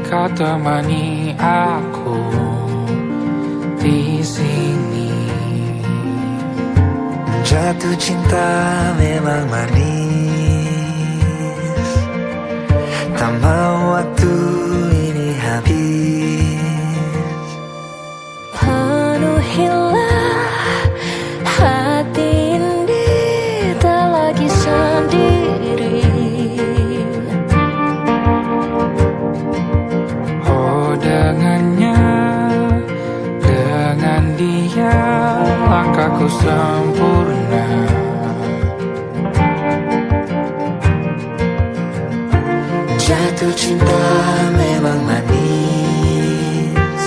kau temani aku di sini. Jatuh cinta memang manis, tak mau waktu ini habis. Penuhilah hati ini, tak lagi sendiri. Oh dengannya, dengan dia langkahku sempurna. Jatuh cinta memang manis,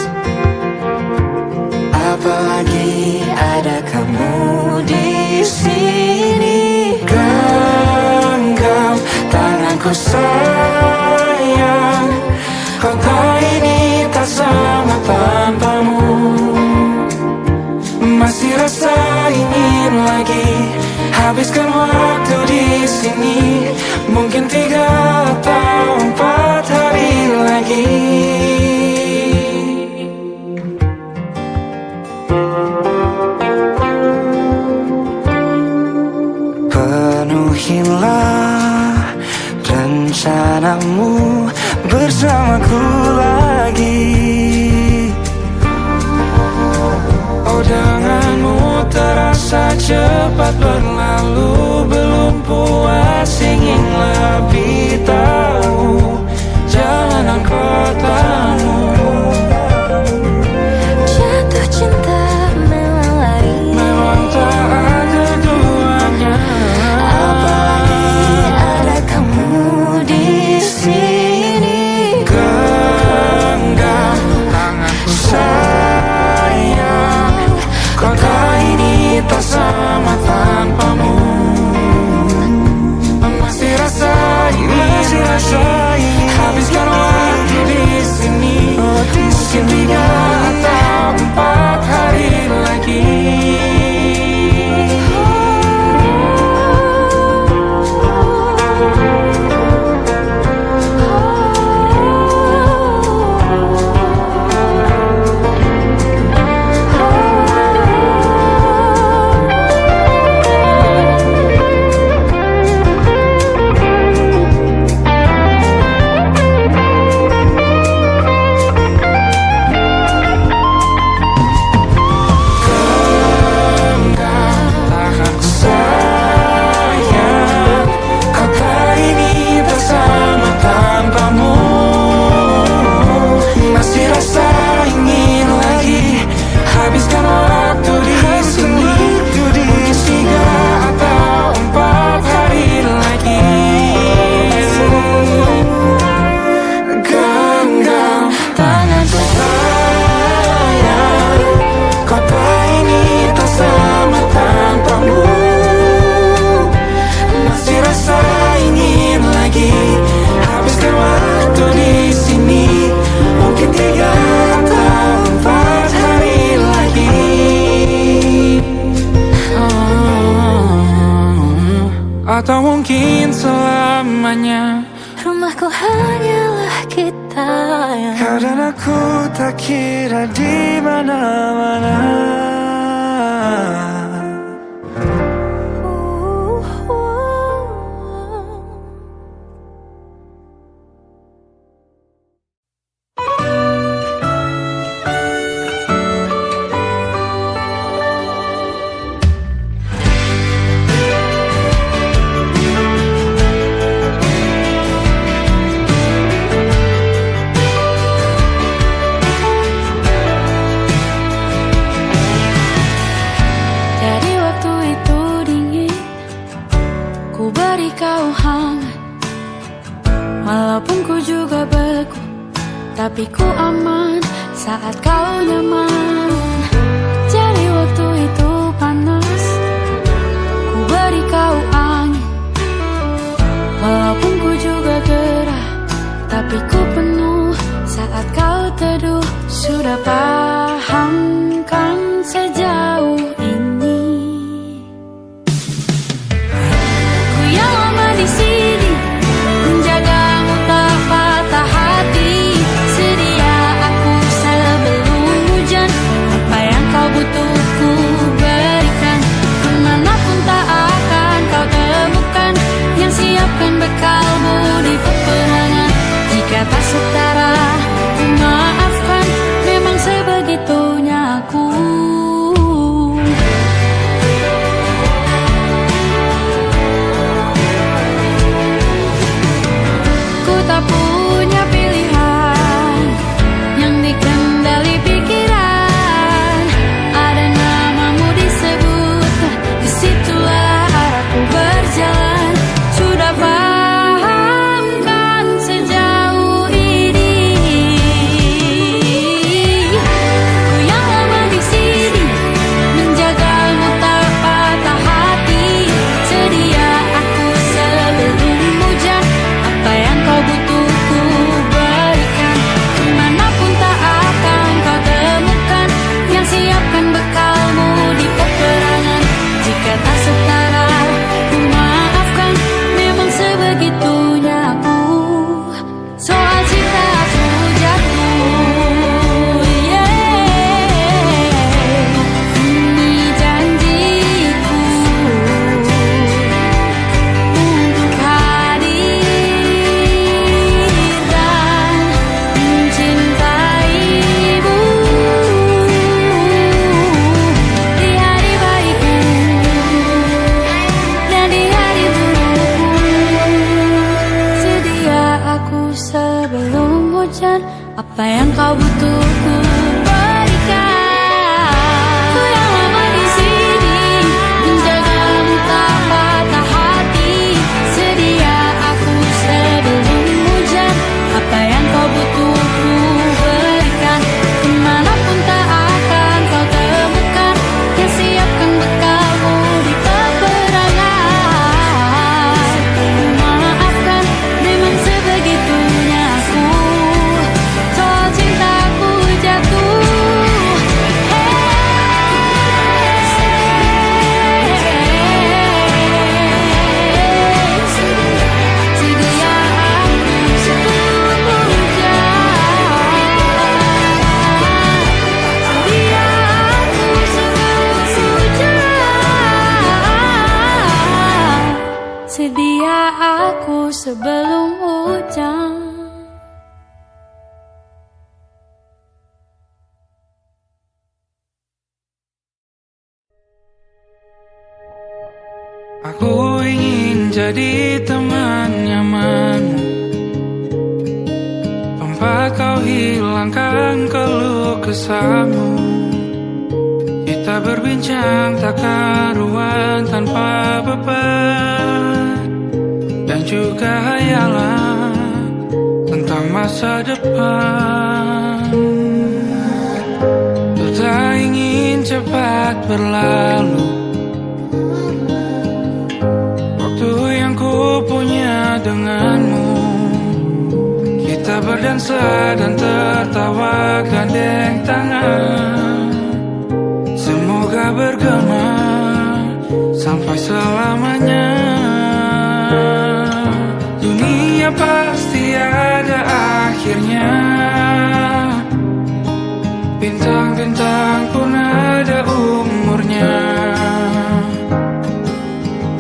apalagi ada kamu di sini. Genggam tanganku sayang, kota ini tak sama tanpamu. Masih rasa ingin lagi habiskan waktu di sini. Mungkin 3 atau 4 hari lagi. Penuhilah rencanamu bersamaku lagi. Oh denganmu terasa cepat berlalu, belum puas ingin lebih tahu jalanan kotamu. Jatuh cinta memang lain, Memang tak ada duanya, apalagi ada kamu di sini. genggam tanganku sayang, kota ini tak sama tanpamu. Masih rasa ingin habiskan waktu di sini. Mungkin 3 atau 4 hari lagi. Atau mungkin selamanya. Rumahku hanyalah kita yang Kau dan aku tak kira di mana-mana. tapi ku aman saat kau nyaman. Jadi waktu itu panas, ku beri kau angin. Walaupun ku juga gerah, tapi ku penuh saat kau teduh. Sudah paham kan sejauh ini? Ku yang lama di sini, menjagamu tak patah hati. hujan. Apa yang kau butuh ku berikan. Ku yang lama di sini menjagamu tak patah hati. Sedia aku sebelum hujan. Apa yang kau butuh ku berikan. Kemanapun tak akan kau temukan. Yang siapkan bekalmu di peperangan. Maafkan memang sebegitunya aku. Soal cintaku jatuh. Sedia aku sebelum hujan. Sedia aku sebelum hujan. Sedia aku sebelum hujan. Aku ingin jadi teman nyamanmu, tempat kau hilangkan keluh kesahmu. Kita berbincang tak karuan tanpa beban, dan juga hayalan tentang masa depan. Ku tak ingin cepat berlalu waktu yang ku punya denganmu. Kita berdansa dan tertawa gandeng tangan. Semoga bergema sampai selamanya. Dunia pasti ada akhirnya. Bintang-bintang pun ada umurnya.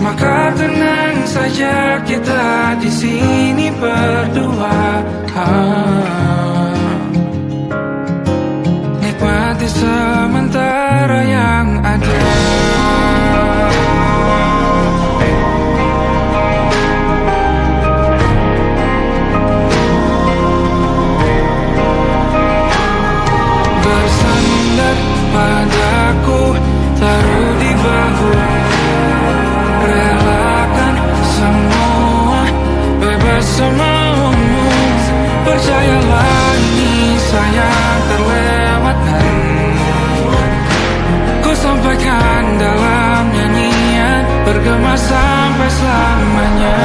Maka tenang saja kita di sini berdua. Nikmati sementara yang ada. Bersandar padaku, taruh di bahu. Relakan semua, bebas semaumu. Percayalah ini sayang terlewatkan. Ku sampaikan dalam nyanyian, bergema sampai selamanya.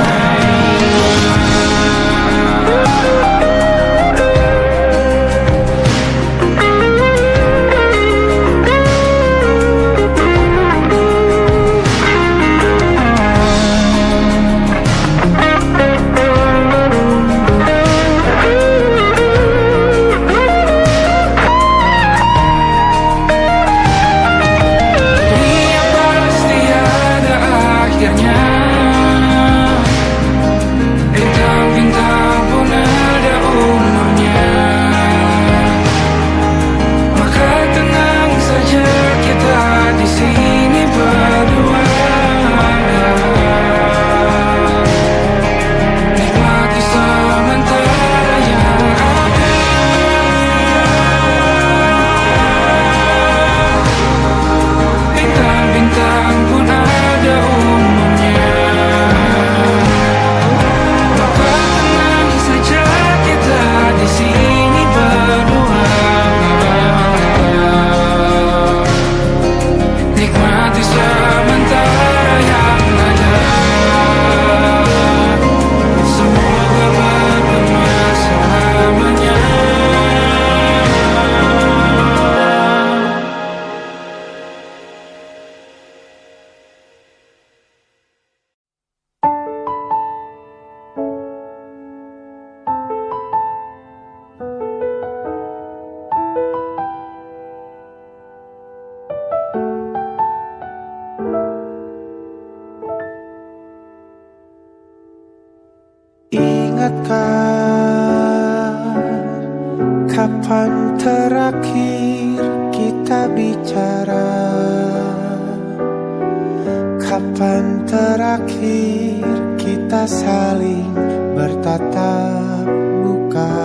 Kapan terakhir kita bicara? Kapan terakhir kita saling bertatap muka?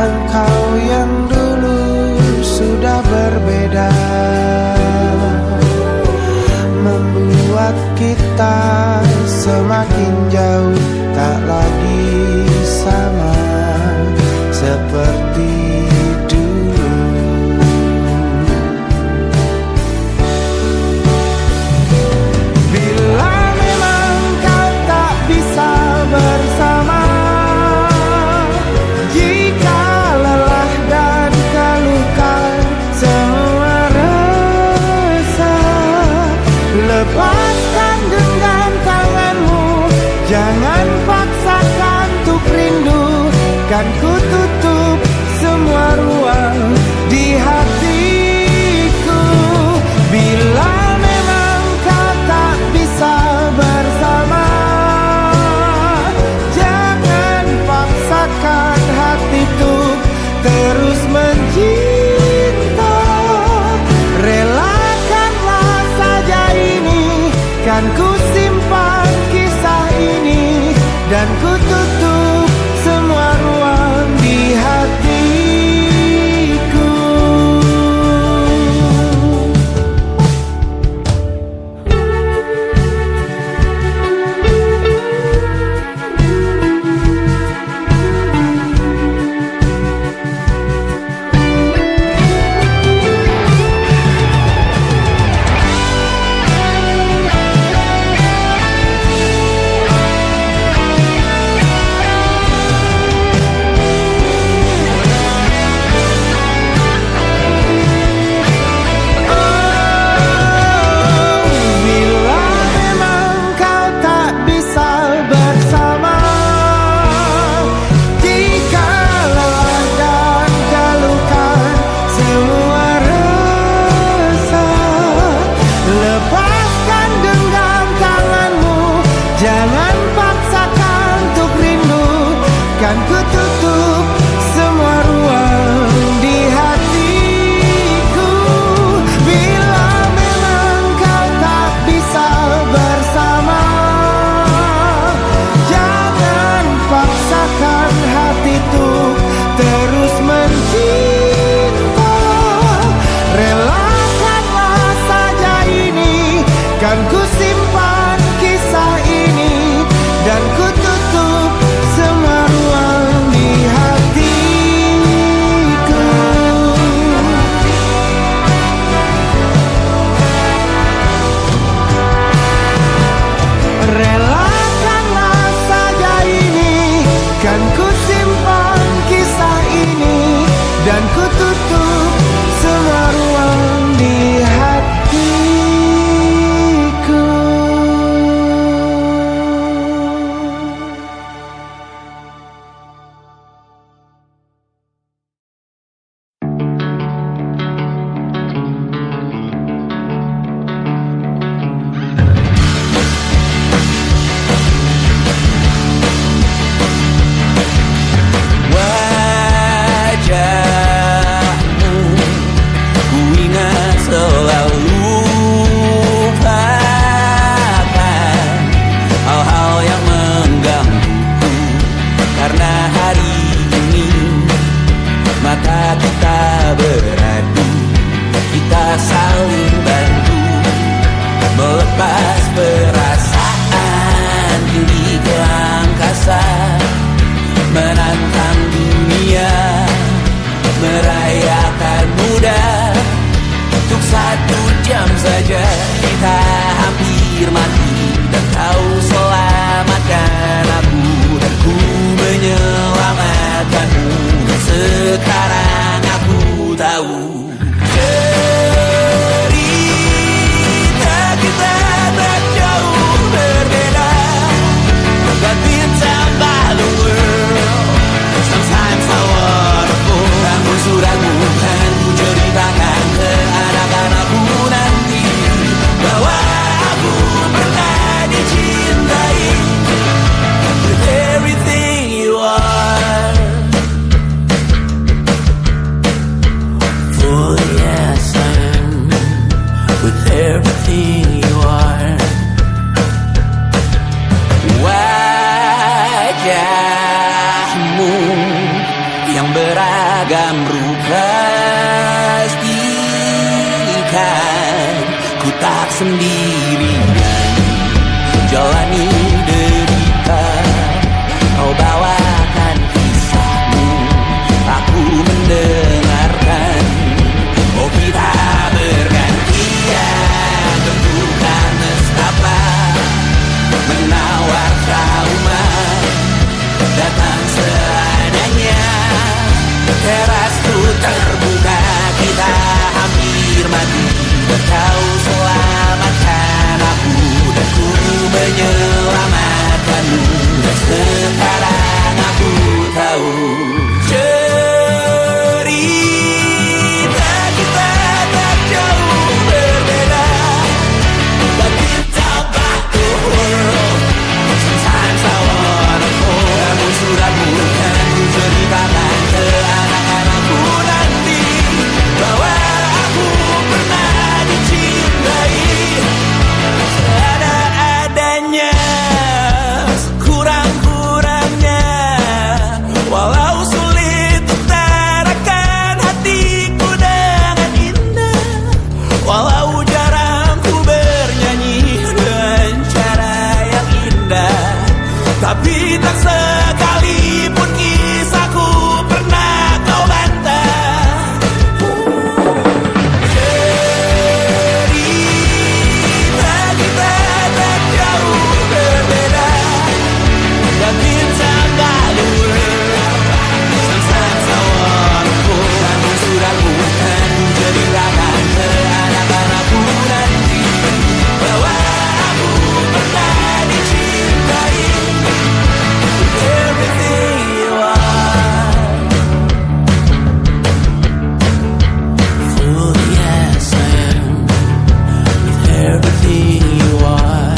engkau yang dulu sudah berbeda, membuat kita semakin jauh, tak lagi sama seperti dulu. Bila memang kau tak bisa bersama, jika lelah dan keluhkan semua resah, lepaskan genggam tanganmu, jangan paksakan untuk rindu. Kan ku tutup semua ruang di hatiku. Bila memang kau tak bisa bersama, jangan paksakan hati untuk terus mencinta. Relakanlah saja ini, kan ku simpan kisah ini, dan ku tutup semua ruang di hatiku. Jangan paksakan untuk rindu, kan ku tutup semua ruang di hatiku. Bila memang kau tak bisa bersama, jangan paksakan hati untuk terus mencinta. Relakanlah saja ini, kan ku simpan kisah ini, dan ku tutup semua ruang di hatiku. Relakanlah saja ini, kan ku simpan kisah ini, dan ku tutup semua ruang di hatiku. Saling bantu melepas perasaan tinggi ke angkasa, menantang dunia, merayakan muda. Untuk 1 jam saja kita hampir mati, dan kau selamatkan aku, dan ku menyelamatkanmu. Sekarang aku tahu cerita kita tak jauh berbeda, but ditambah the world. Sometimes I wonderful. Namun suratmu kan ku ceritakan ke anak-anakku nanti, bahwa aku pernah dicintai with everything you are. For yes, I'm with everything you are. Wajah beragam rupa pastikan ku tak sendirian jalani derita. Kau bawakan kisahmu, aku mendengarkan. Oh kita bergantian, tentukan nestapa menawar trauma datang seadanya. Terasku terbuka, kita hampir mati. Kau selamatkan aku dan ku menyelamatkanmu. Dan sekarang aku tahu cerita kita tak jauh berbeda. But it's about the world. Sometimes I wanna fall. Namun suratmu kan ku ceritakan ke anak-anakku nanti bahwa aku pernah dicintai seadanya, sekurang-kurangnya. Walau sulit utarakan hatiku dengan indah, walau jarang ku bernyanyi dengan cara yang indah, tapi tak sekalipun kisahku pernah kau bantah. Cerita kita tak jauh berbeda, but it's about the world. Sometimes I wanna fall. Namun suratmu kan ku ceritakan ke anak-anakku nanti bahwa aku pernah dicintai. Everything you are, fully as I am, with everything you are.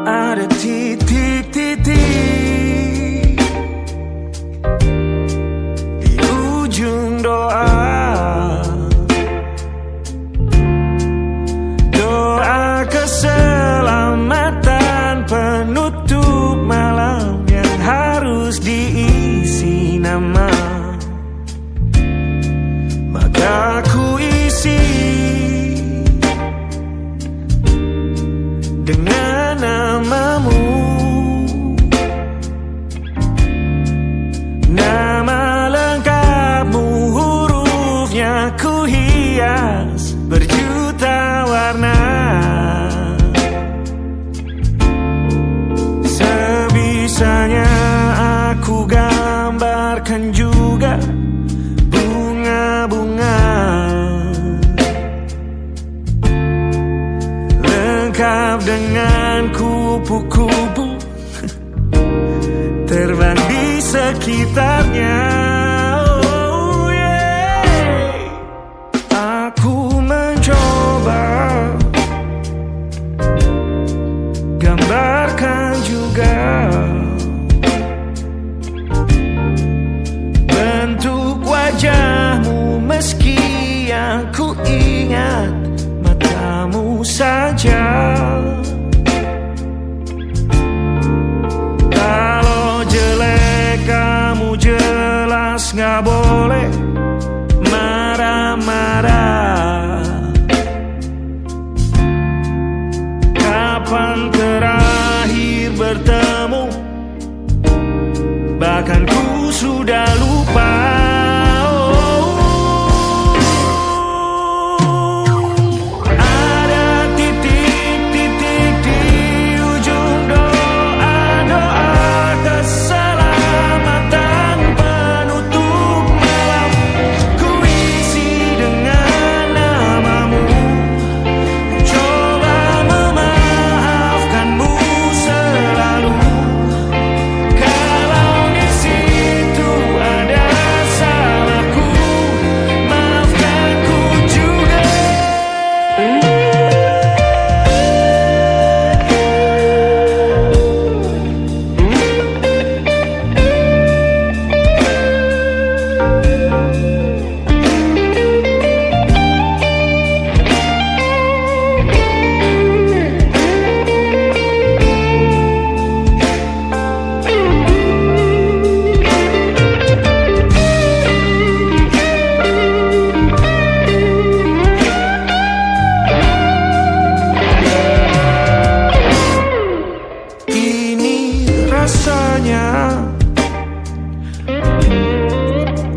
Ada titik-titik di ujung doa, doa keselamatan penutup malam yang harus diisi nama. Maka ku isi dengan namamu, nama lengkapmu, hurufnya ku hias berjuta warna. Sebisanya aku gambarkan juga bunga-bunga lengkap dengan kupu-kupu terbang di sekitarnya. Oh yeah. Aku mencoba gambarkan juga bentuk wajahmu, meski yang ku ingat matamu saja. Kalau jelek kamu jelas gak boleh marah-marah. Kapan terakhir bertemu, bahkan ku sudah lupa. Kalau di situ rasanya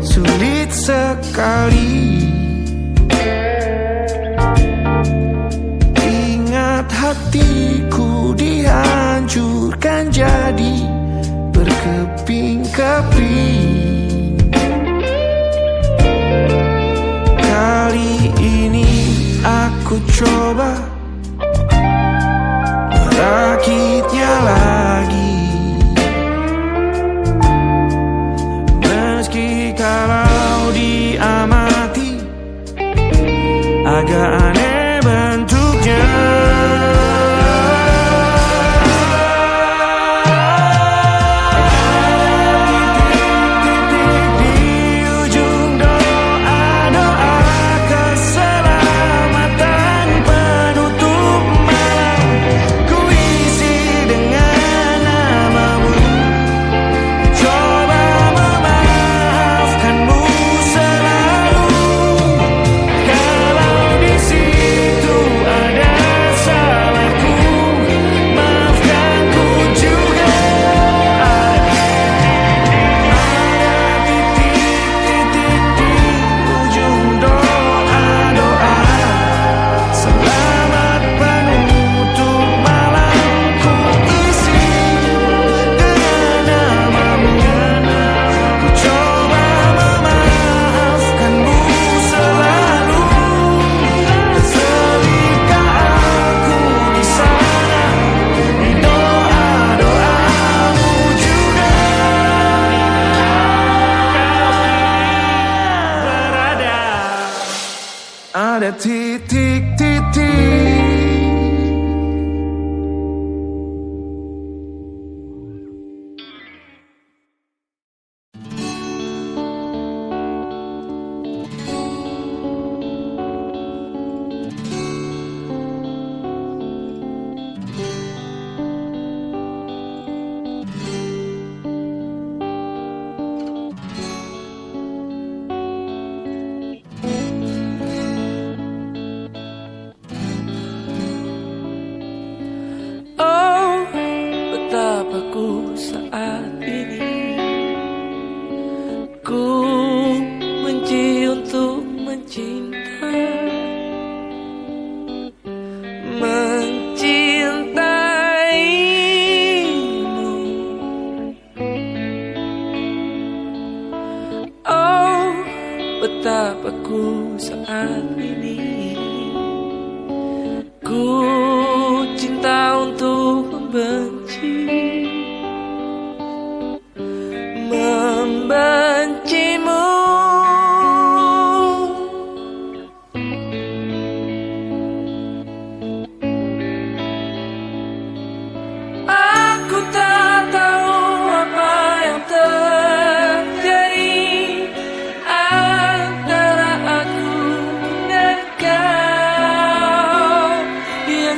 sulit sekali. Ingat hatiku dihancurkan jadi berkeping-keping. Kali ini aku coba merakitnya lagi. Meski kalau diamati agak aneh bentuknya. Ada titik-titik. Betapaku saat ini ku benci untuk mencinta, mencintaimu. Oh, betapaku saat ini ku cinta untuk membenci, membencimu. Aku tak tahu apa yang terjadi antara aku dan kau, yang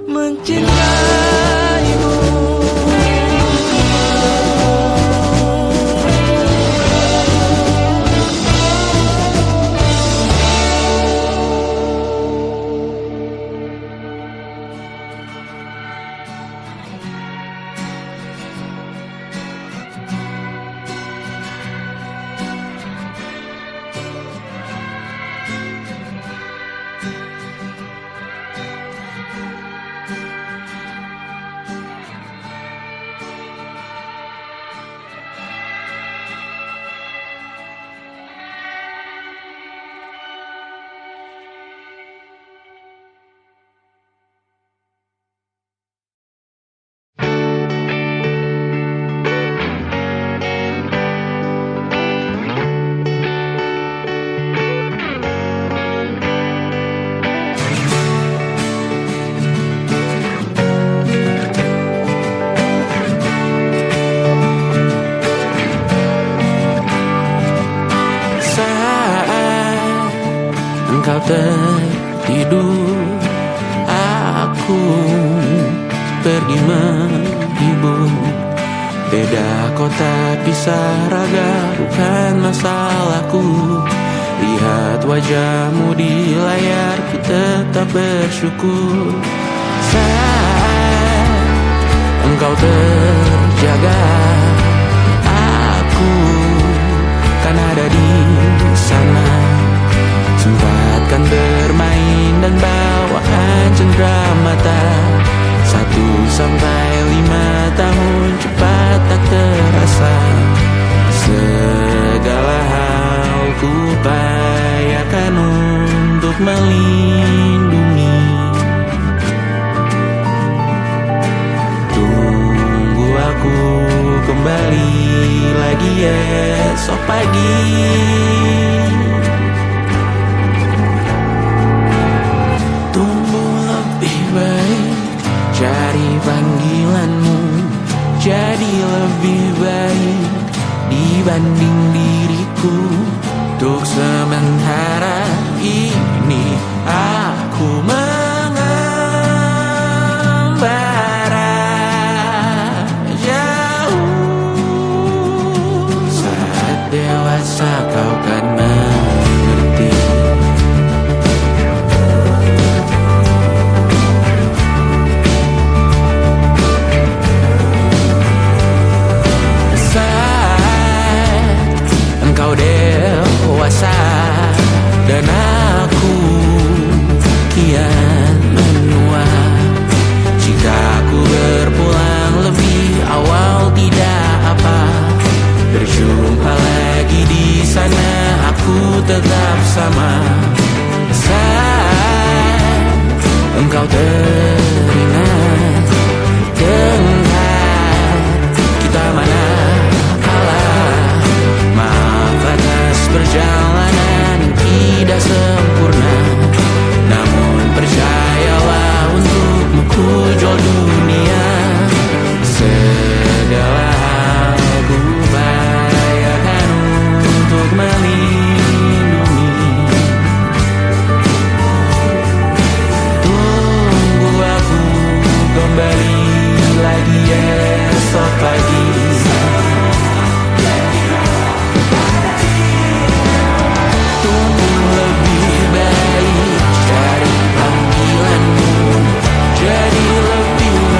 mencintaimu. Engkau tertidur, aku pergi menghibur. Beda kota pisah raga bukan masalahku. Lihat wajahmu di layar, ku tetap bersyukur. Saat engkau terjaga, aku kan ada di sana. Sempatkan bermain dan bawaan cenderamata. 1-5 tahun cepat tak terasa. Segala hal ku upayakan untuk melindungi. Tunggu aku kembali lagi esok pagi. Cari panggilanmu jadi lebih baik dibanding diriku. Untuk sementara ini aku mengembara jauh. Saat dewasa kau kan mengerti. Engkau dewasa dan aku kian menua. Jika aku berpulang lebih awal tidak apa. Berjumpa lagi di sana, aku tetap sama. Saat engkau teringat tengah kita mana perjalanan tidak sempurna, namun percayalah untukmu ku jual dunia. Segala hal ku upayakan untuk melindungi. Tunggu aku kembali lagi esok pagi. Jadi lebih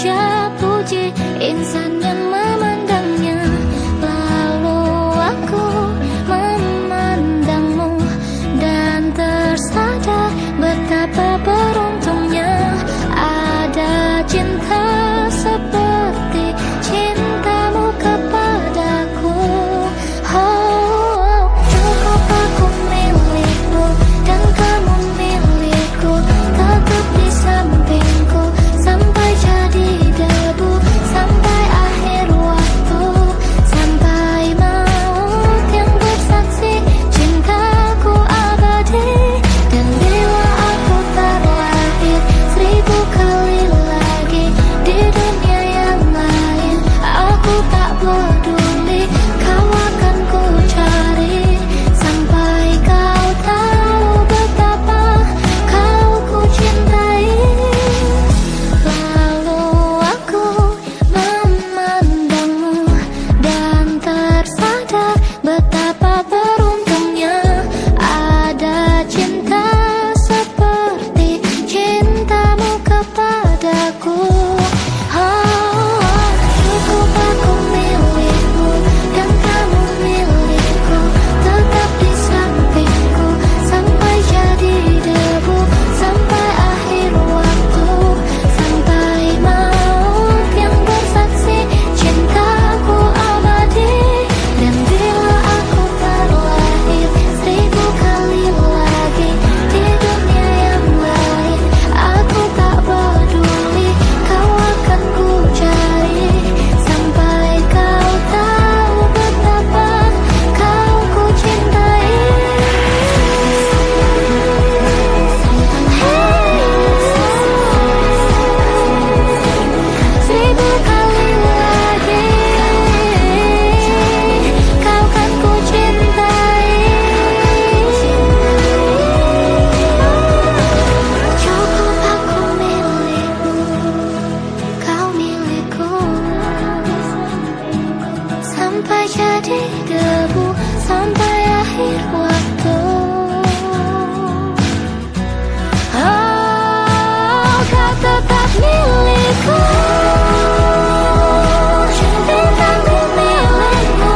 puja-puji insan yang memandangnya. Lalu aku memandangmu dan tersadar betapa beruntungnya ada cinta seperti cintamu kepadaku. Oh, cukup aku milikmu dan kamu milikku, tetap di sampingku sampai jadi debu, sampai akhir waktu, sampai maut yang bersaksi cintaku abadi. Dan bila aku terlahir 1000 kali lagi di dunia yang lain, aku tak peduli, kau akan ku cari sampai kau tahu betapa kau ku cintai. Lalu aku memandangmu dan tersadar betapa beruntungnya ada cinta seperti cintamu kepadaku. Oh, cukup aku milikmu dan kamu milikku, tetap di sampingku sampai jadi debu, sampai akhir waktu, sampai maut yang bersaksi cintaku abadi. Dan bila aku terlahir 1000 kali lagi di dunia yang lain, aku tak peduli, kau akan ku cari sampai kau tahu betapa kau ku cintai. 1000 kali lagi kau kan ku cintai. Cukup aku milikmu, kau milikku, sampai jadi debu, sampai akhir waktu. Oh, kau tetap milikku, cintaku milikmu,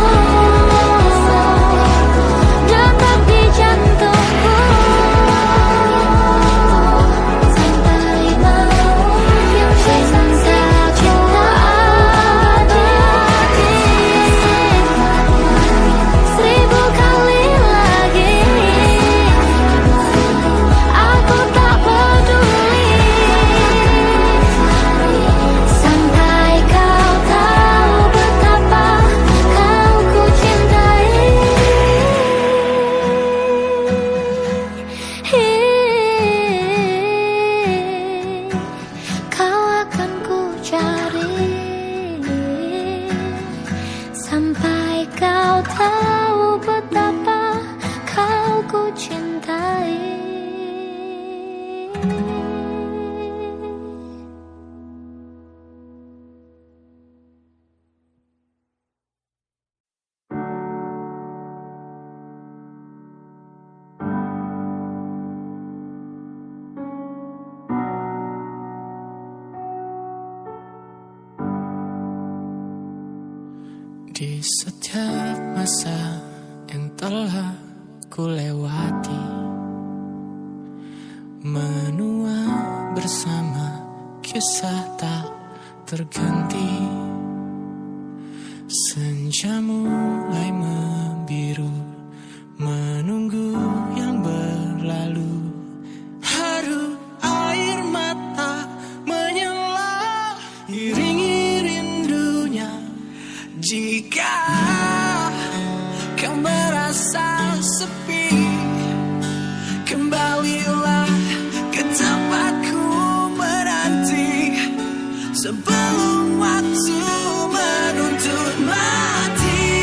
tetap di jantungku, sampai maut yang sisa cinta abadi. 1000 kali lagi aku tak peduli, sampai kau tahu betapa kau ku cintai. Kau akan ku cari sampai kau tahu betapa kau ku cintai. Di setiap masa yang telah ku lewati, menua bersama kisah tak terganti. Senja mulai membiru, menunggu yang berlalu. Haru air mata menyala, iringi rindunya. Jika kau merasa sepi, kembalilah ke tempatku menanti, sebelum waktu menuntut mati.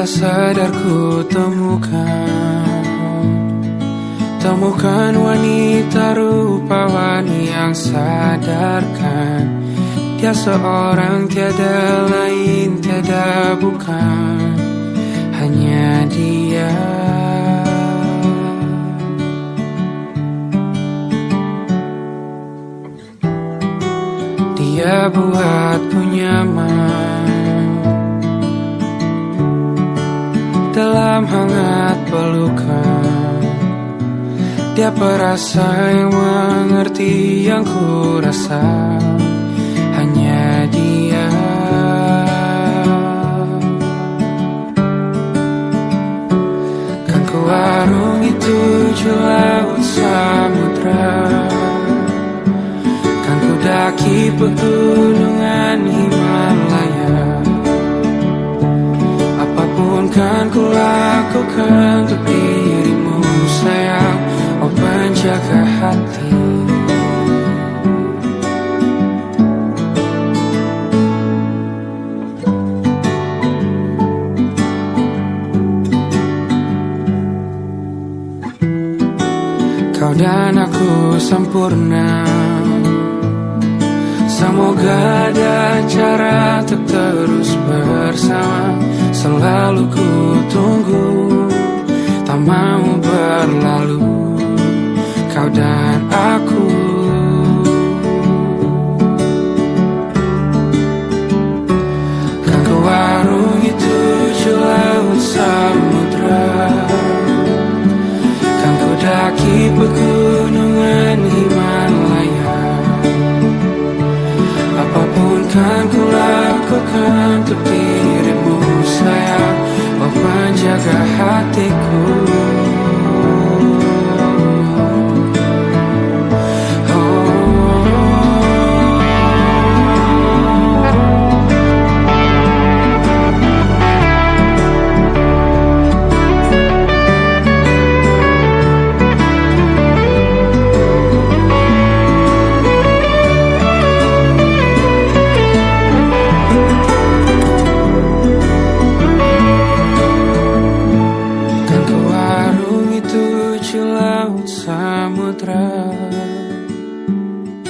sadar ku temukan wanita rupawan yang sadarkan dia seorang tiada lain, tiada bukan, hanya dia. Dia buatku nyaman dalam hangat pelukan. Dia perasa yang mengerti yang ku rasa, hanya dia. Kan ku arungi tujuh laut samudra, kan ku daki pegunungan Himalaya. Apapun kan ku lakukan untuk dirimu sayang, oh penjaga hati. Kau dan aku sempurna, semoga ada cara untuk terus bersama. Selalu ku tunggu, tak mau berlalu, kau dan aku. Kan ku arungi tujuh laut samudra, kan ku daki pegunungan Himalaya. Apapun kan ku lakukan untuk dirimu sayang, oh penjaga hatiku.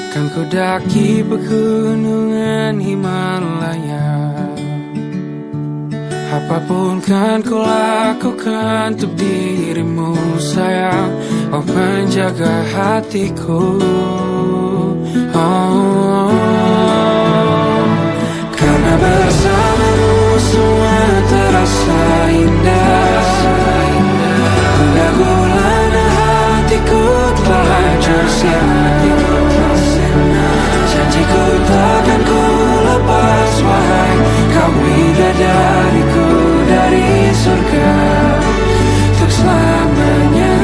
Kan ku daki pegunungan Himalaya. Apapun kan ku lakukan untuk dirimu sayang, oh penjaga hatiku. Oh, karena bersamamu semua terasa indah. Gula-gulana hatiku telah hancur sirna. Janjiku takkan ku lepas wahai kau bidadariku dari surga untuk selamanya,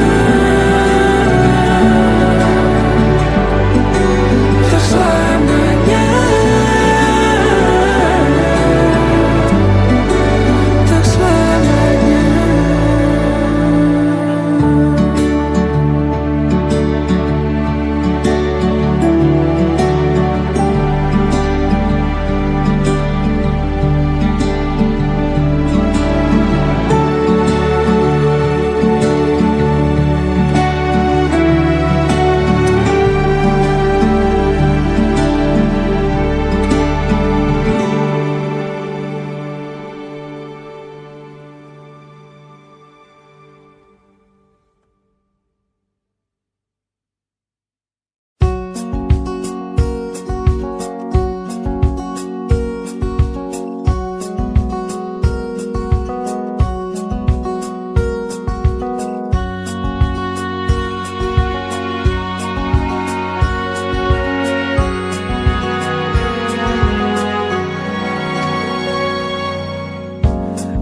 untuk selamanya, untuk selamanya.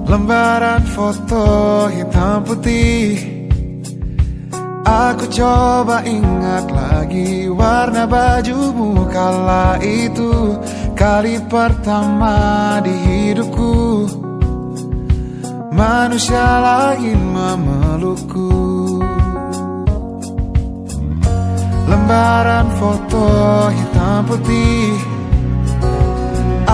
Lembaran foto hitam putih, aku coba ingat lagi warna bajumu kala itu. Kali pertama di hidupku manusia lain memelukku. Lembaran foto hitam putih,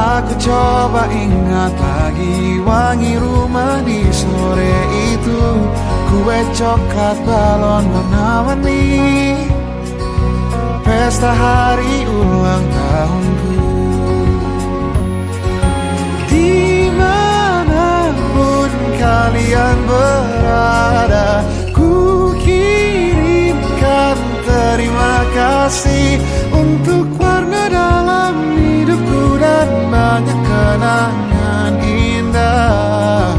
Aku coba ingat lagi wangi rumah di sore itu, kue coklat balon warna-warni, pesta hari ulang tahunku. Dimanapun kalian berada, ku kirimkan terima kasih untuk warna dalam hidupku dan banyak kenangan indah.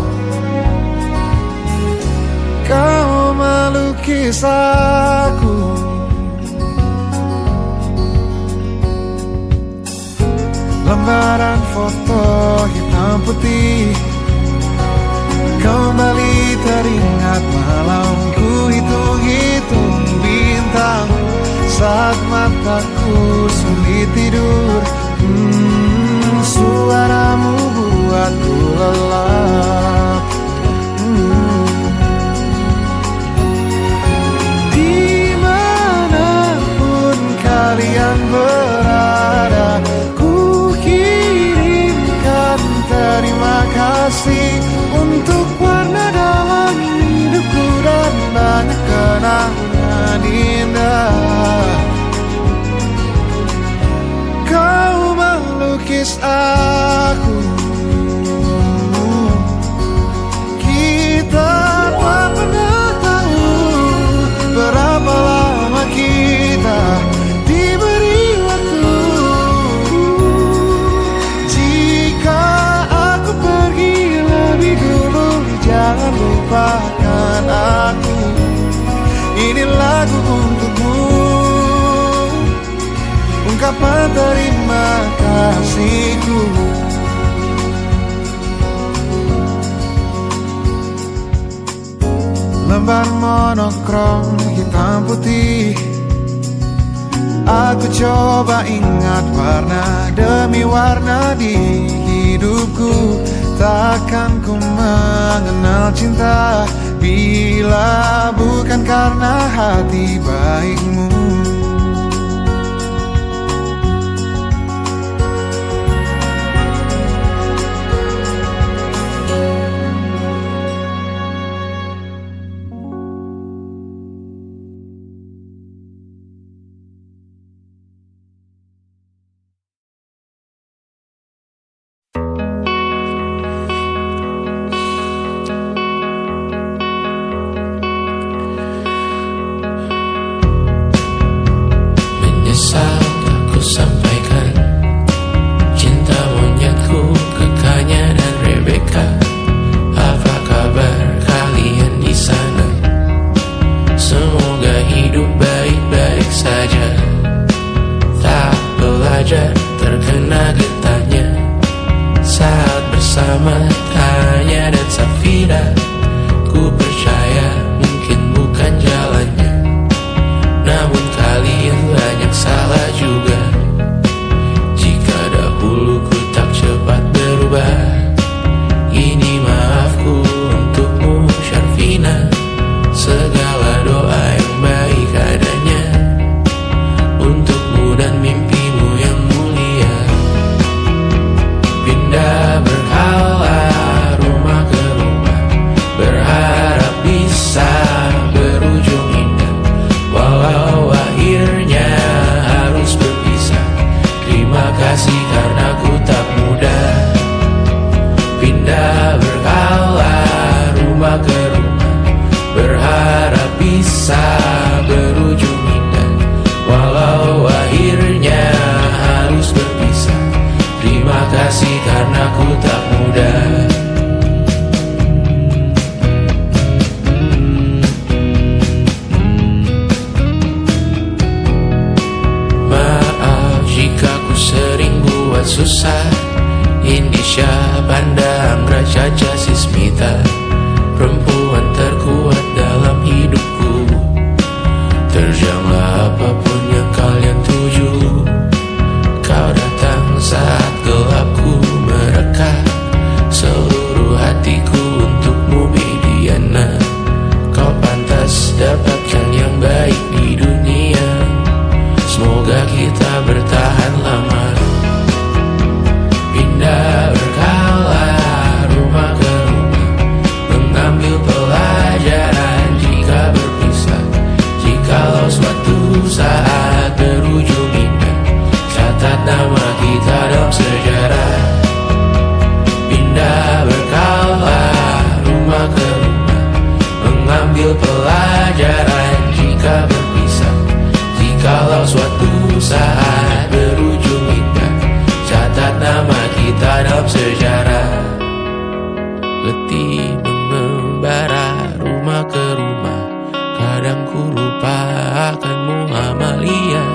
Kau melukis aku, lembaran foto hitam putih, kembali teringat malamku hitung-hitung bintang saat mataku sulit tidur. Suaramu buatku lelap. Dimanapun kalian berada, ku kirimkan terima kasih untuk warna dalam hidupku dan banyak kenangan indah. Kau melukis aku, kita tak pernah tahu berapa lama kita diberi waktu. Jika aku pergi lebih dulu, jangan lupakan aku. Ini lagu untukmu, ungkapan terima kasihku. Lembar monokrom hitam putih, aku coba ingat warna demi warna di hidupku. Takkan ku mengenal cinta bila bukan karena hati baikmu. Terkena getahnya saat bersama Tanya dan Safira. Ku percaya mungkin bukan jalannya, namun kalian banyak salah juga. Jika dahulu ku tak cepat berubah, ini maafku untukmu Syarfina. Segala doa yang baik adanya untukmu dan mimpimu yang mulia. Pindah berhala rumah ke rumah, berharap bisa berujung indah. Walau akhirnya harus berpisah, terima kasih karena ku tak mudah. Pindah berhala rumah ke rumah, berharap bisa berujung indah. Walau akhirnya harus berpisah, terima kasih karena ku tak mudah. Maaf jika ku sering buat susah. Indisha, Banda, Anggra, Caca, Sismita, perempuan terkuat dalam hidupku. Terjanglah apapun yang kalian tuju. Kau datang saat gelapku mereka. Seluruh hatiku untukmu Mediana. Kau pantas dapatkan yang baik di dunia. Semoga kita bertahan lama. saat berujung indah. Catat nama kita dalam sejarah. Pindah berkala rumah ke rumah, mengambil pelajaran jika berpisah. Jikalau suatu saat berujung indah, catat nama kita dalam sejarah. Letih mengembara rumah ke rumah, kadang ku lupa akanmu Amalia.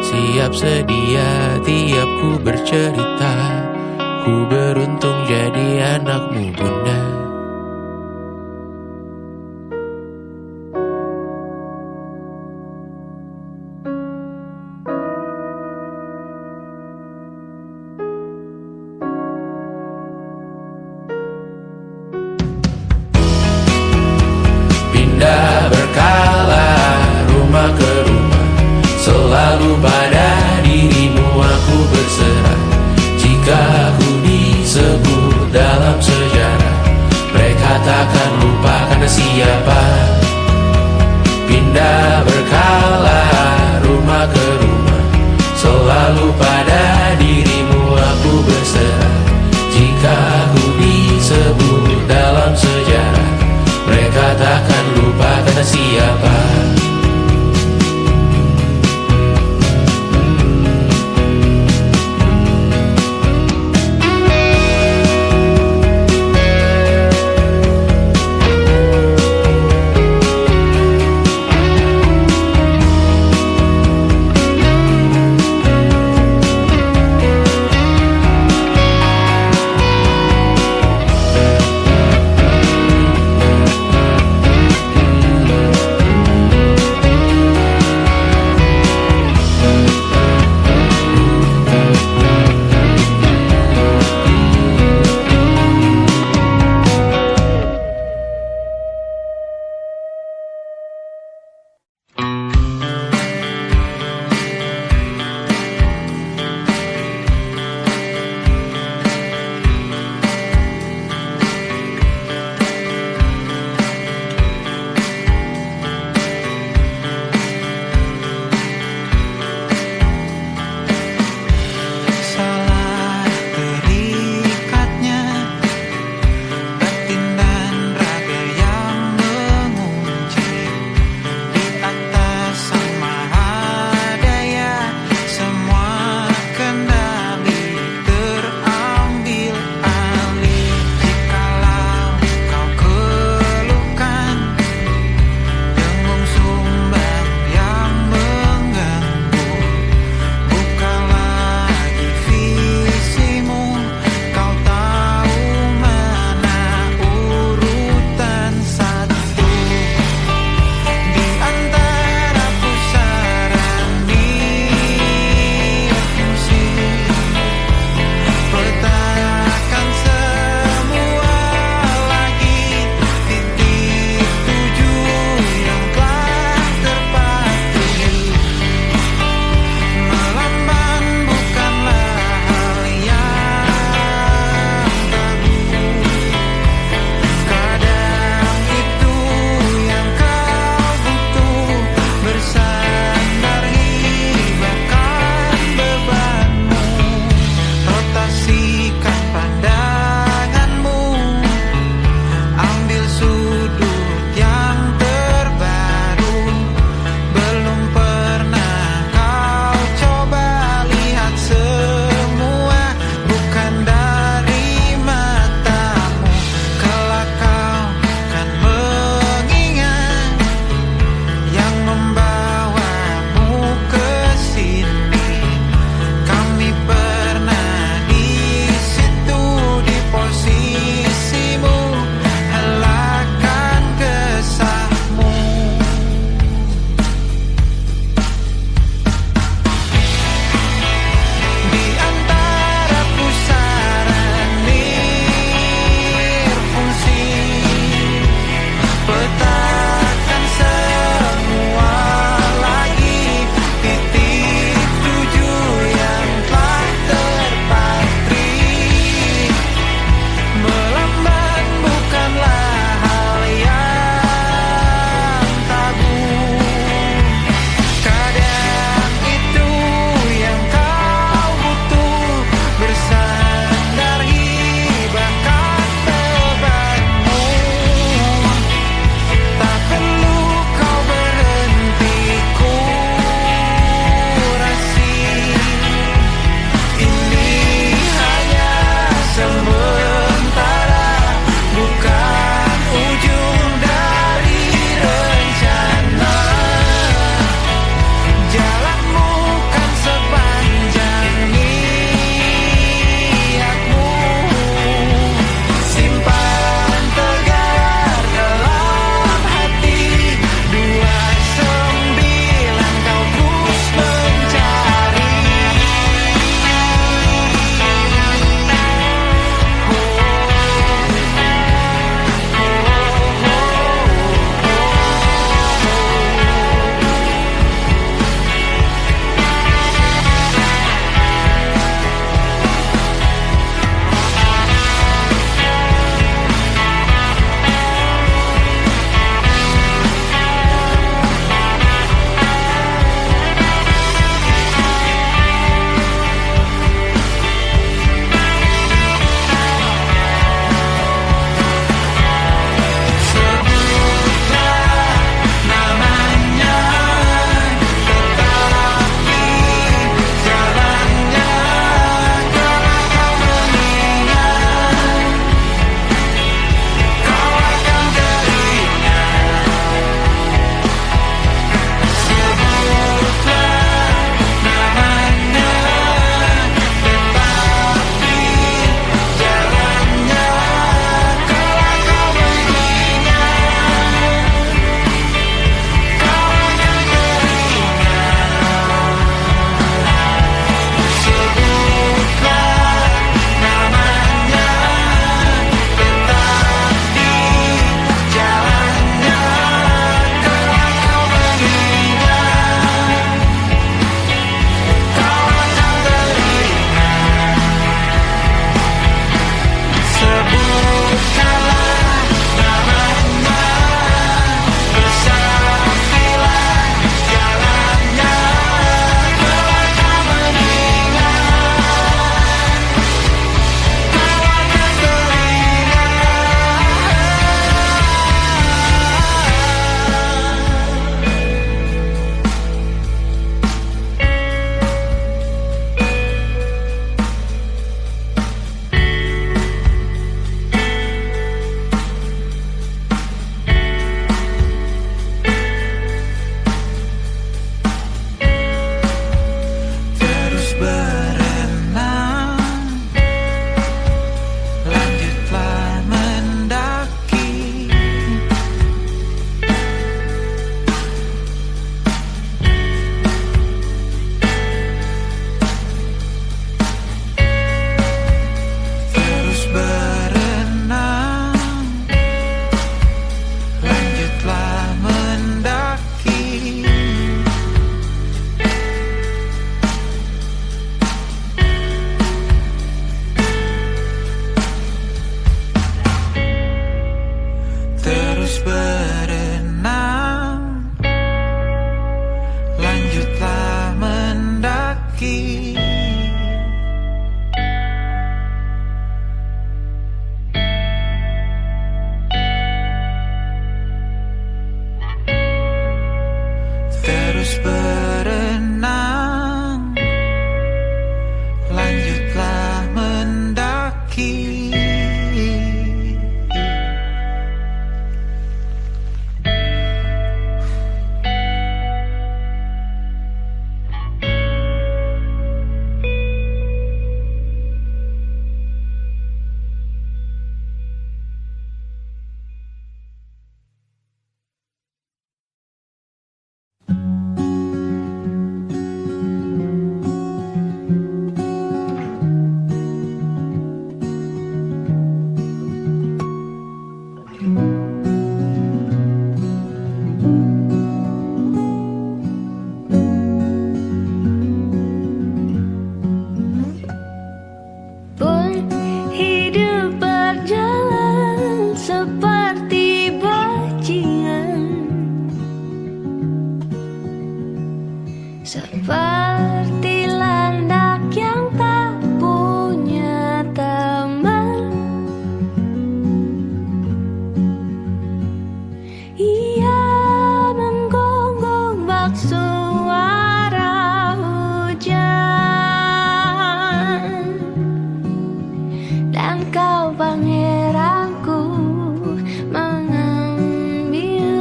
Siap sedia tiap ku bercerita, ku beruntung jadi anakmu bunda. Pindah berkala rumah ke rumah, selalu pada dirimu aku berserah. Jika aku disebut dalam sejarah, seperti landak yang tak punya teman. Ia menggonggong bak suara hujan, dan kau pangeranku mengambil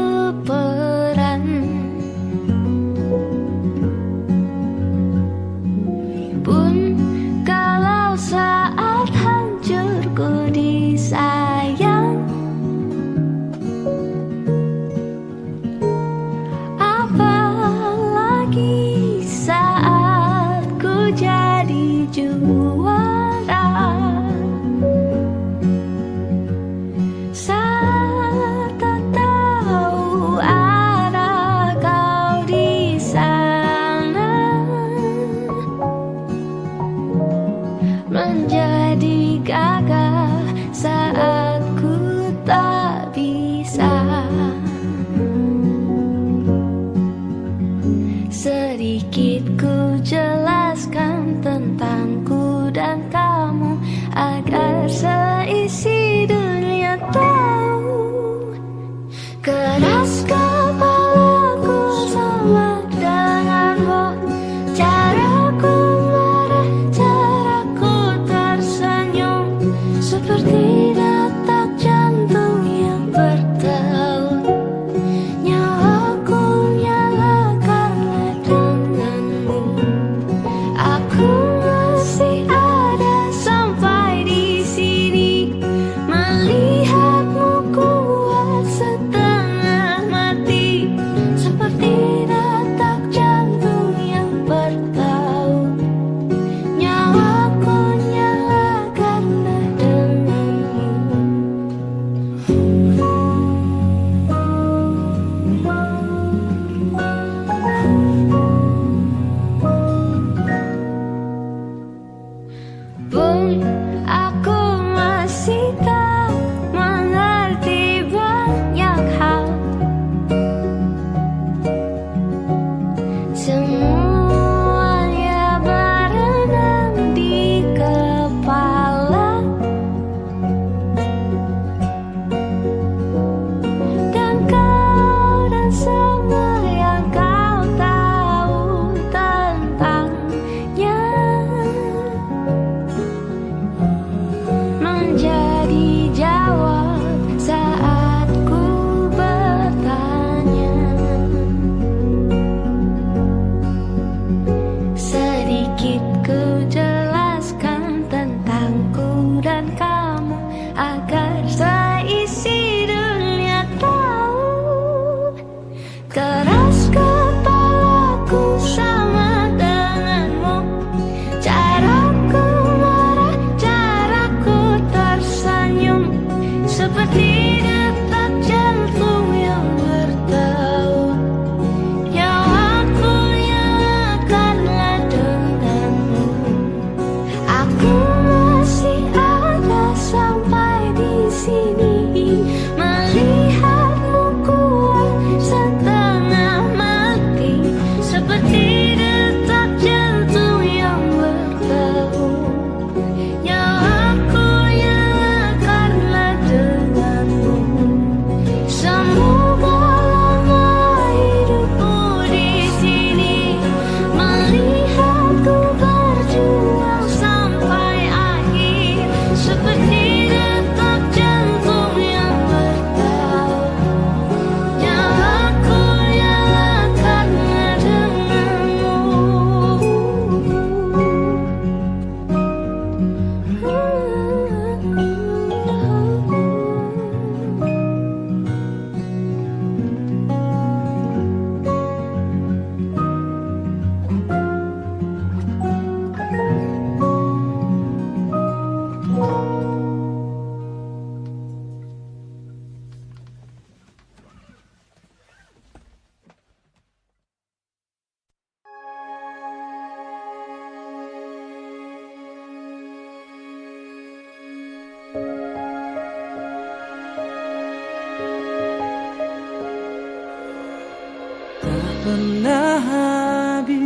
peran. Pun kalau saat hancurku disayang, apalagi saat ku jadi juara. Saat tak tahu arah kau di sana, menjadi gagah saat ku tak bisa. Sedikit ku jelaskan tentangku dan kamu, agar seisi dunia tahu. Keras kepalaku sama denganmu, caraku marah, caraku tersenyum, seperti detak jantung yang bertaut. Nyawaku nyala karena denganmu, aku masih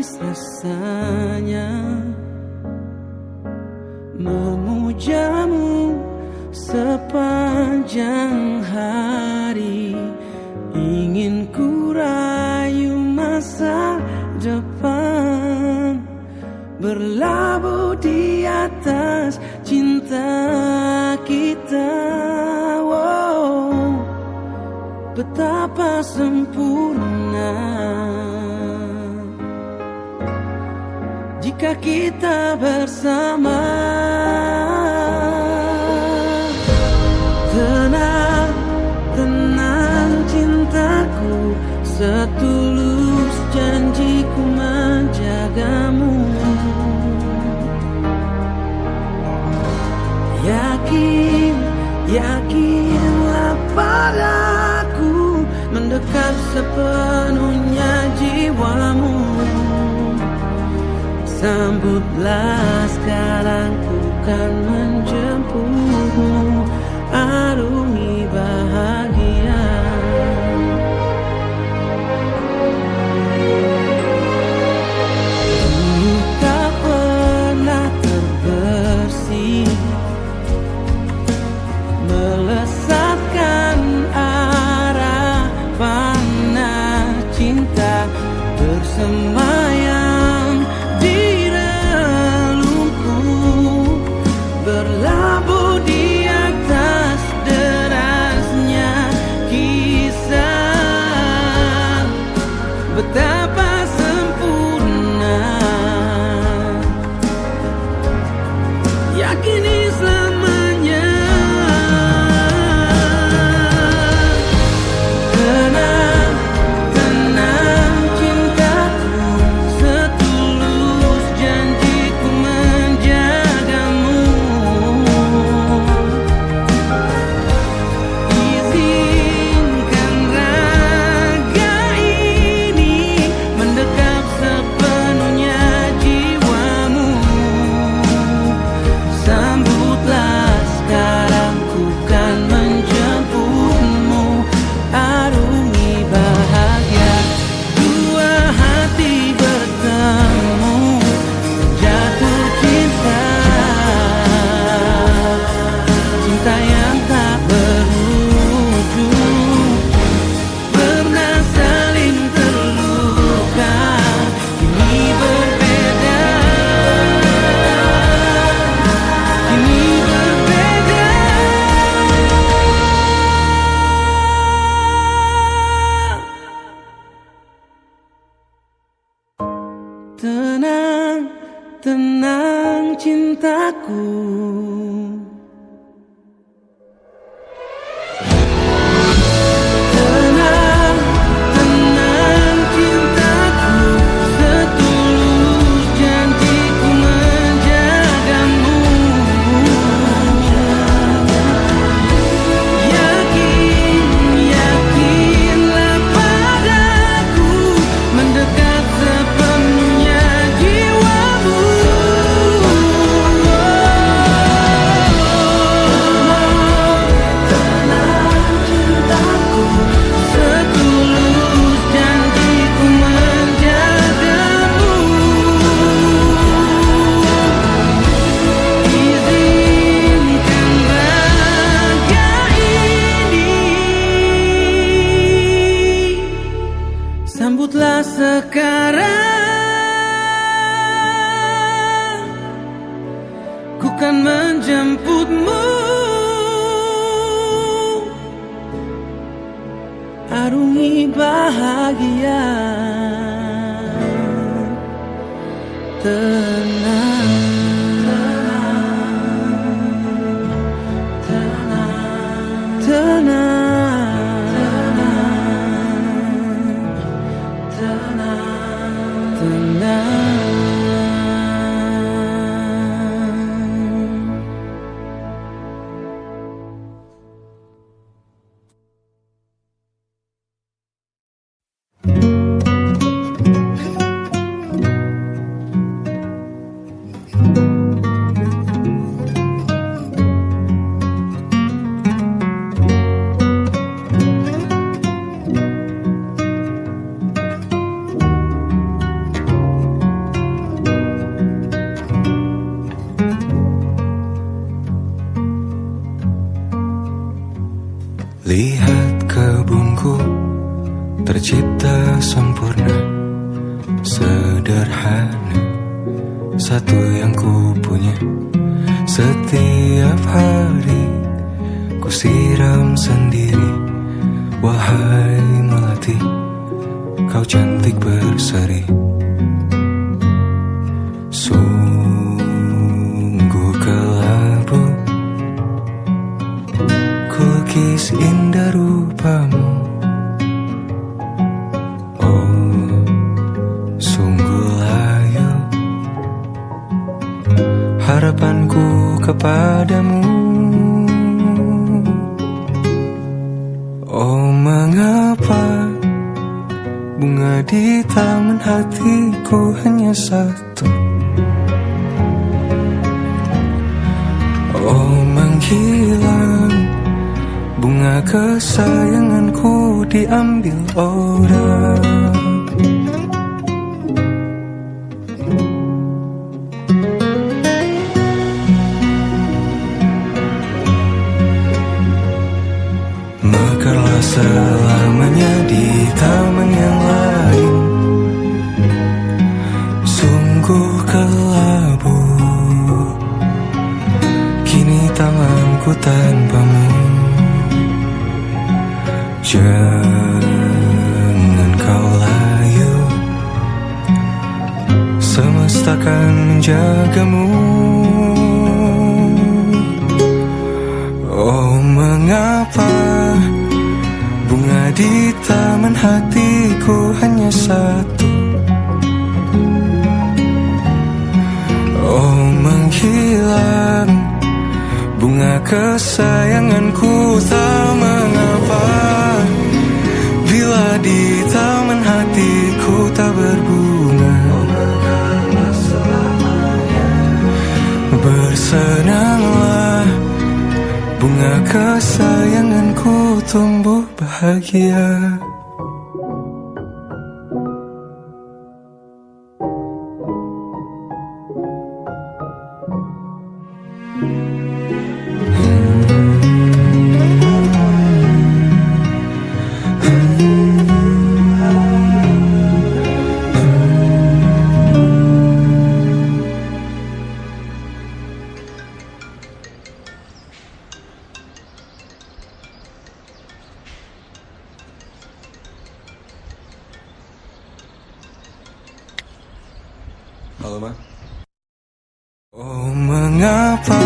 manis rasanya memujamu sepanjang hari. Ingin ku rayu masa depan, berlabuh di atas cinta kita. Wow, betapa sempurna jika kita bersama. Tenang, tenang cintaku, setulus janjiku menjagamu. Yakin, yakinlah padaku, mendekat sepenuhnya jiwamu. Sambutlah sekarang, ku kan menjemputmu, arungi bahagia. Dulu tak pernah terbersih, melesatkan arah panah cinta, bersemayam di relungku, berlabuh di atas derasnya kisah. Betapa sempurna, yakini selamanya. Tenang, tenang cintaku, setulus janjiku menjagamu. Izinkan raga ini mendekap sepenuhnya jiwamu. Sambutlah sekarang, ku kan menjemputmu, arungi bahagia. Dua hati bertemu, jatuh cinta, cinta yang tak berujung. Pernah saling terluka, kini berbeda, kini berbeda. Tenang, tenang cintaku, tenang, tenang cintaku, setulus janjiku menjagamu. Yakin, yakinlah padaku, mendekat sepenuhnya jiwamu. Tenang cintaku, setulus janjiku menjagamu. Izinkan raga ini, sambutlah sekarang, ku kan menjemputmu, arungi bahagia. Tenang, tenang, tenang, tenang, tenang. sederhana, satu yang ku punya. Setiap hari ku siram sendiri. Wahai melati, kau cantik berseri. Sungguh kelabu kulukis indah rupamu. Oh, sungguh layu harapanku kepadamu. Oh, mengapa bunga di taman hatiku hanya satu? Oh, menghilang bunga kesayanganku diambil orang. Mekarlah selamanya di taman yang lain. Sungguh kelabu kini tamanku tanpamu. Jangan kau layu, semesta akan menjagamu. Oh, mengapa bunga di taman hatiku hanya satu? Oh, menghilang bunga kesayanganku, tak mengapa bila di taman hatiku tak berbunga. Bersenanglah bunga kesayanganku tumbuh bahagia. Halo, Ma. Oh, mengapa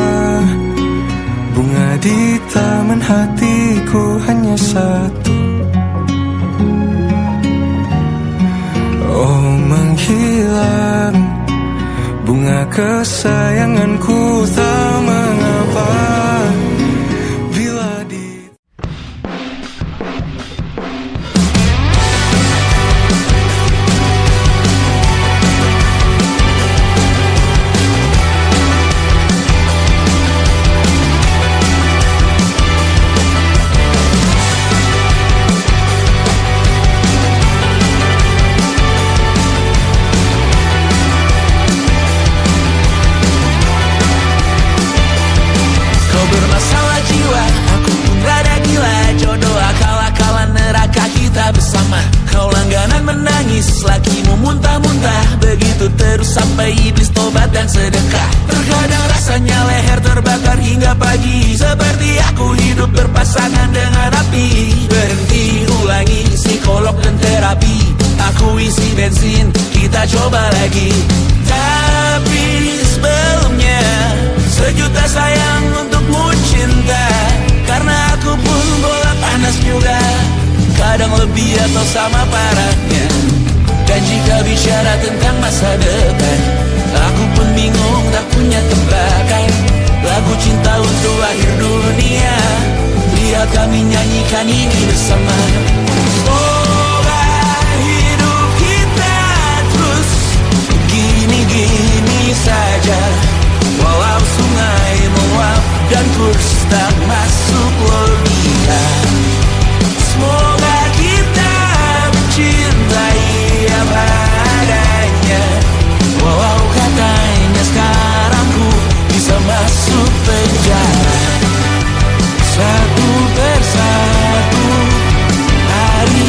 bunga di taman hatiku hanya satu? Oh, menghilang bunga kesayanganku, tak mengapa bila di... Bermasalah jiwa, aku pun rada gila. Jodoh akal-akalan neraka kita bersama. Kau langganan menangis, lakimu muntah-muntah. Begitu terus sampai iblis tobat dan sedekah. Terkadang rasanya leher terbakar hingga pagi. Seperti aku hidup berpasangan dengan api. Berhenti, ulangi psikolog dan terapi. Aku isi bensin, kita coba lagi. Tapi sebelumnya sejuta sayang untukmu cinta. Karena aku pun bola panas juga, kadang lebih atau sama parahnya. Dan jika bicara tentang masa depan, aku pun bingung tak punya tebakan. Lagu cinta untuk akhir dunia, lihat kami nyanyikan ini bersama. Semoga hidup kita terus gini-gini saja. Walau sungai meluap dan kurs tak masuk logika. Semoga kita mencintai apa adanya. Walau katanya sekarang ku bisa masuk penjara. Satu persatu hari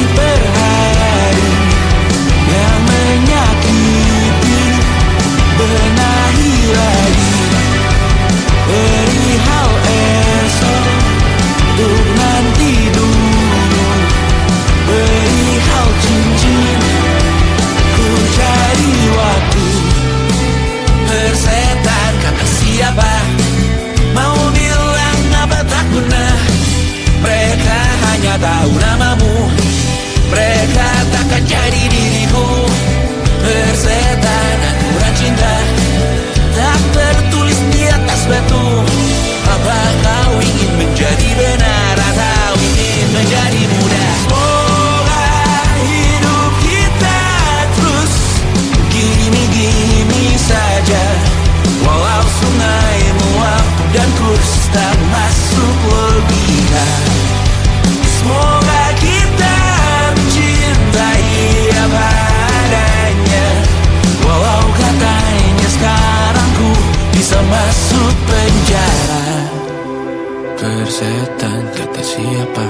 Persetan kata siapa,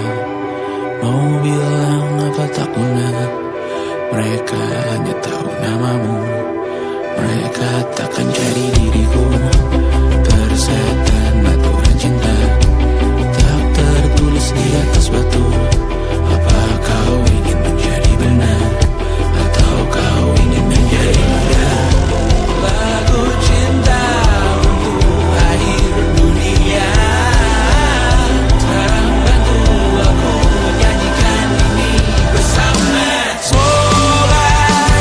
mau bilang apa tak guna. Mereka hanya tahu namamu, mereka takkan jadi diriku. Persetan aturan cinta tak tertulis di atas batu. Apa kau ingin menjadi benar, atau kau ingin menjadi muda? Lagu cinta untuk akhir dunia. Sekarang bantu aku menyanyikan ini bersama. Semoga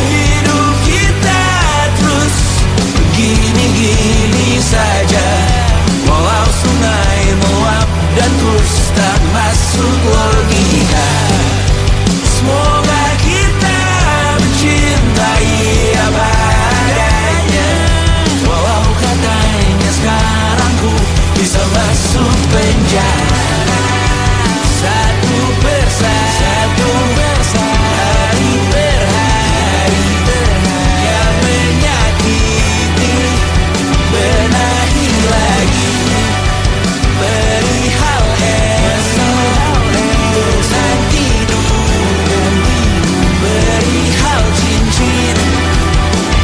hidup kita terus begini-gini saja, walau sungai meluap dan terus tak masuk logika. Semoga kita mencintai apa adanya, walau katanya sekarang ku bisa masuk penjara. Satu persatu, hari per hari, yang menyakiti benahi lagi. Perihal esok, urusan tidur, perihal cincin,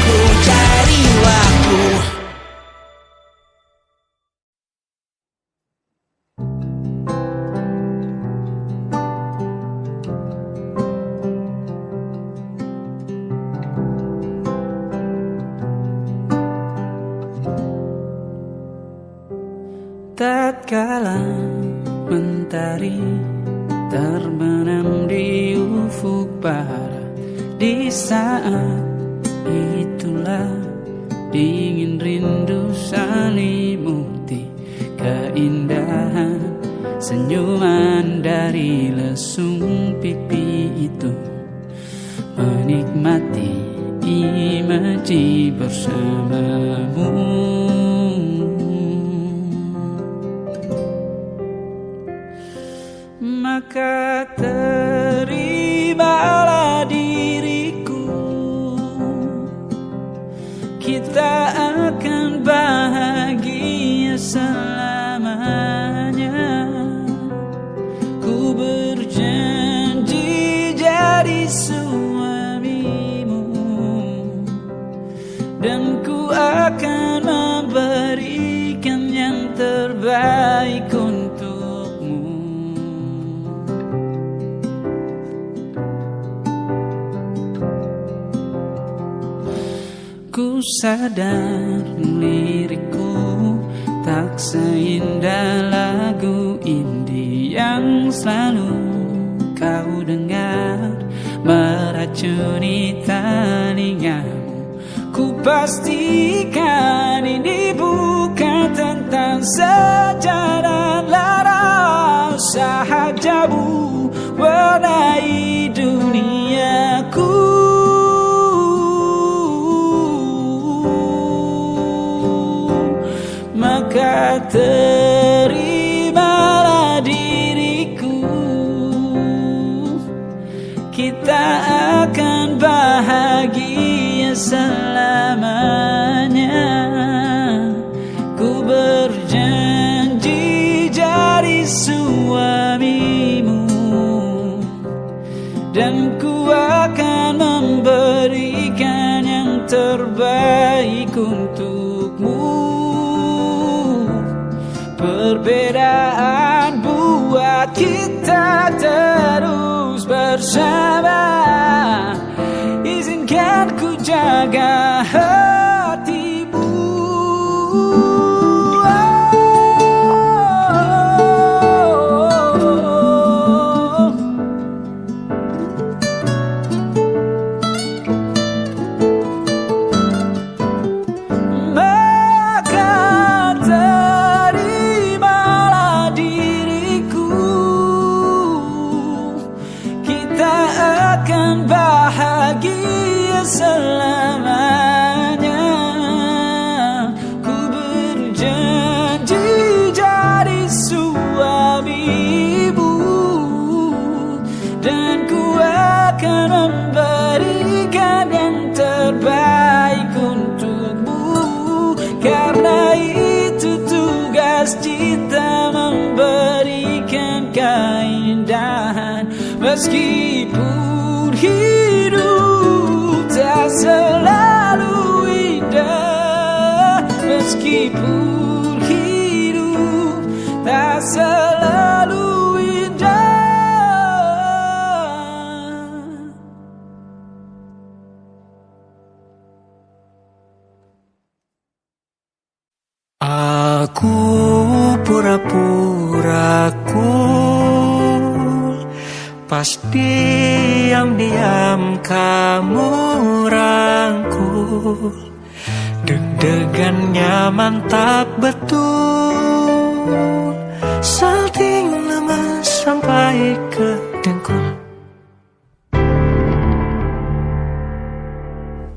ku cari waktu. Tatkala mentari terbenam di ufuk barat, di saat itulah dingin rindu selimuti keindahan senyuman dari lesung pipi itu. Menikmati imaji bersamamu, maka terimalah diriku. Kita akan bahagia selamanya. Ku berjanji jadi suamimu, dan ku akan memberikan yang terbaik untukmu. Ku sadar lirikku tak seindah lagu indie yang selalu kau dengar meracuni telingamu. Ku pastikan ini bukan tentang sejarah lara, sahajamu warnai duniaku. Maka terimalah diriku. Kita akan bahagia selamanya. Ku berjanji jadi suamimu, dan ku akan memberikan yang terbaik untukmu. Perbedaan buat kita terus bersama. Izinkan ku jaga hatimu. Bahagia selamanya. Meskipun hidup tak selalu indah, meskipun hidup tak selalu indah. Aku pura-pura cool, pas diam-diam kamu rangkul. Deg-degannya mantap betul, salting lemas sampai ke dengkul.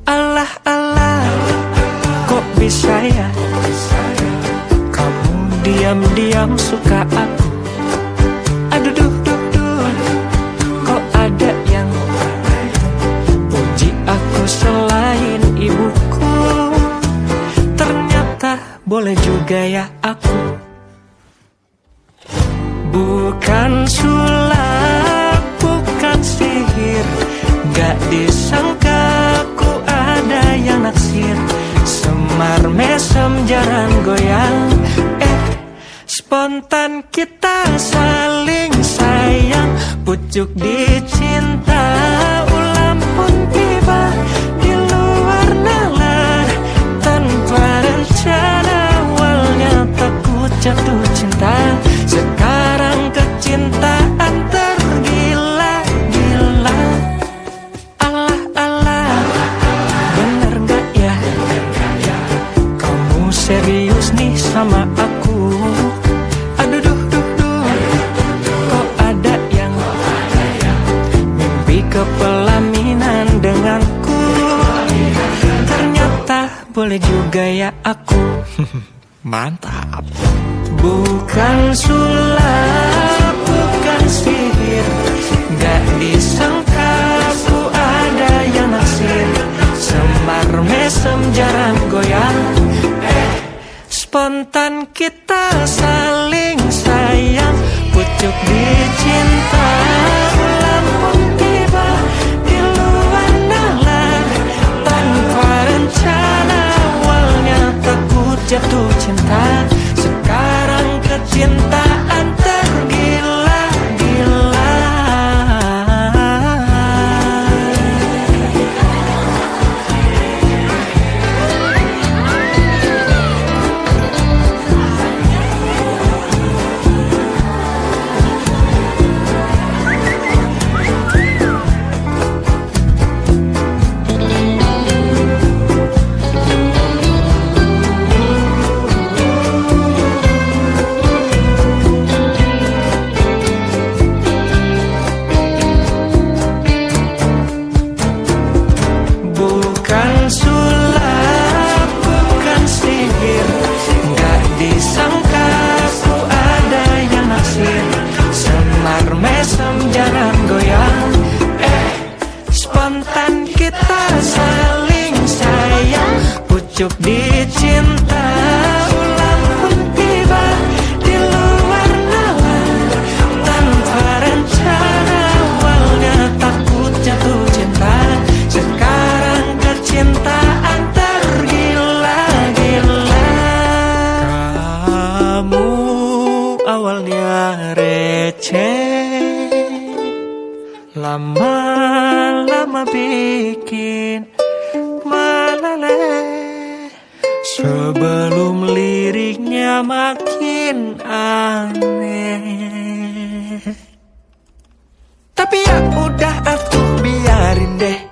Alah-alah, kok bisa ya kamu diam-diam suka aku? Aduh duh duh duh, kok ada yang puji aku selain ibuku? Ternyata boleh juga ya aku. Bukan sulap, bukan sihir, gak disangka ku ada yang naksir. Semar mesem jarang goyang, spontan kita saling sayang. Pucuk dicinta, ulam pun tiba di luar nalar. Tanpa rencana awalnya takut jatuh cinta, sekarang kecintaan tergila-gila. Alah-alah, bener gak ya kamu serius nih sama aku? Aduh duh duh duh, kok ada yang mimpi kepelaminan denganku? Ternyata boleh juga ya aku. Mantap. Bukan sulap, bukan sihir, gak disangka ku ada yang naksir. Semar mesem jarang goyang, spontan kita saling sayang. Pucuk dicinta, ulam pun tiba di luar nalar. Tanpa rencana awalnya takut jatuh cinta, sekarang kecintaan tergila-gila. Bukan sulap, bukan sihir, gak disangka ku ada yang naksir. Semar mesem jangan goyang, spontan kita saling sayang. Pucuk dicinta, ulam pun tiba di luar nalar. Tanpa rencana awalnya takut jatuh cinta, sekarang kecintaan tergila-gila. Kamu awalnya receh, lama-lama bikin meleleh. Sebelum liriknya makin aneh, tapi ya udah aku biarin deh.